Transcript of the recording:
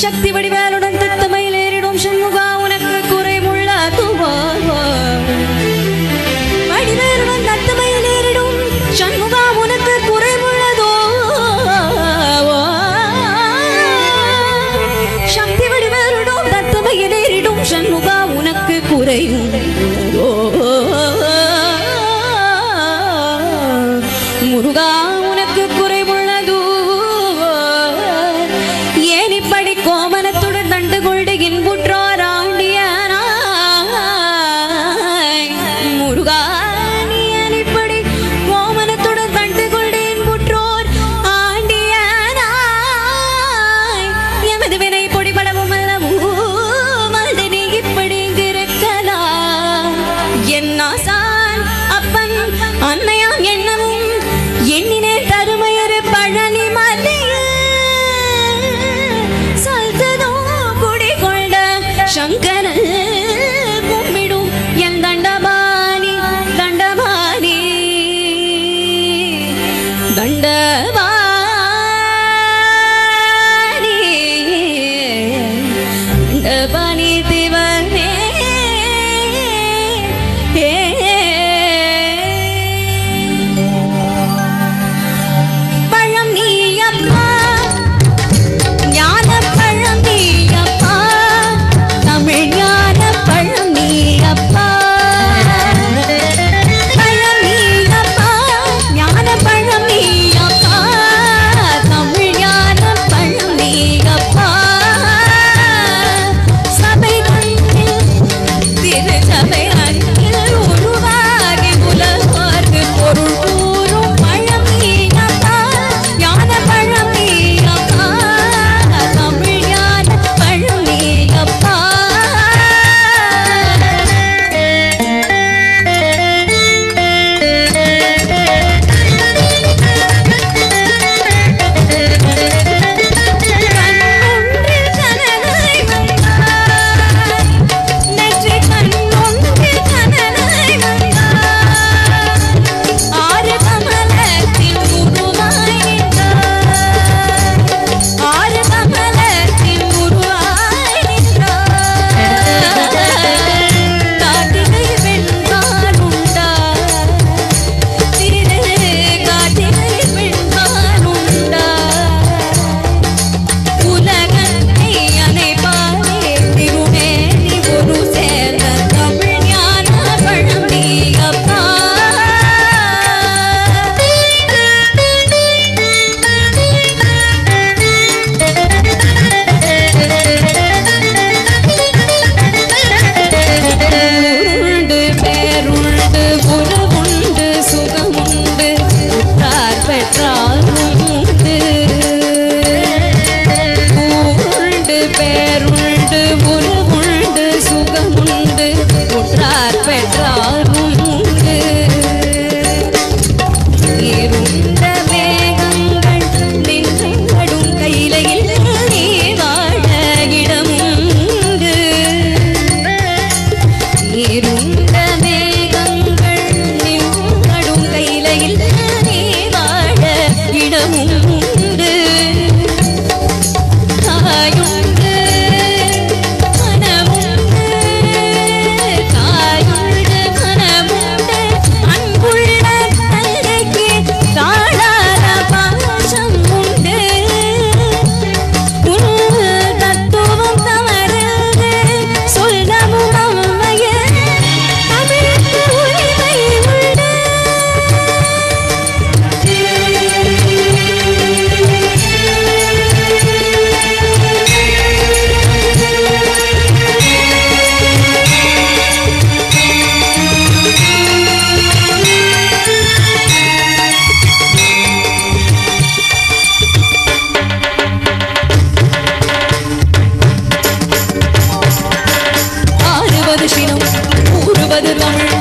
சக்தி வடிவேலுடன் திட்டமையில் ஏறிடும் சண்முகா உனக்கு குறைமுள்ளதுவோ வடிவேலுடன் தத்தமையில் ஏறிடும் சண்முகா உனக்கு குறைமுள்ளதோ சக்தி வடிவேலுடன் தத்தமையில் ஏறிடும் சண்முகா உனக்கு குறையுள்ளதோ முருகா உனக்கு குறைவுள்ளது ஏன் இப்படி கோமனத்துடன் தண்டு கொண்டு இன்புற்றோர் ஆண்டியனாய் முருகா நீ ஏன் இப்படி கோமனத்துடன் தண்டு கொண்டு இன்புற்றோர் ஆண்டியனாய் எமது வினை பொடிபடவும் அல்லவும் அது நீ இப்படி இருக்கலாம் என் ஆசான் அப்பன் அன்னையாம் என்னவும் எண்ணினே தருமையரு பழனி மலையில் சல்ததோ குடிகொண்ட சங்கர கும்பிடும் என் தண்டபாணி தண்டபாணி தண்டபாணி தண்டபாணி திவனே ஞான பழம் நீயப்பா தமிழ் கதிர் தமிழ்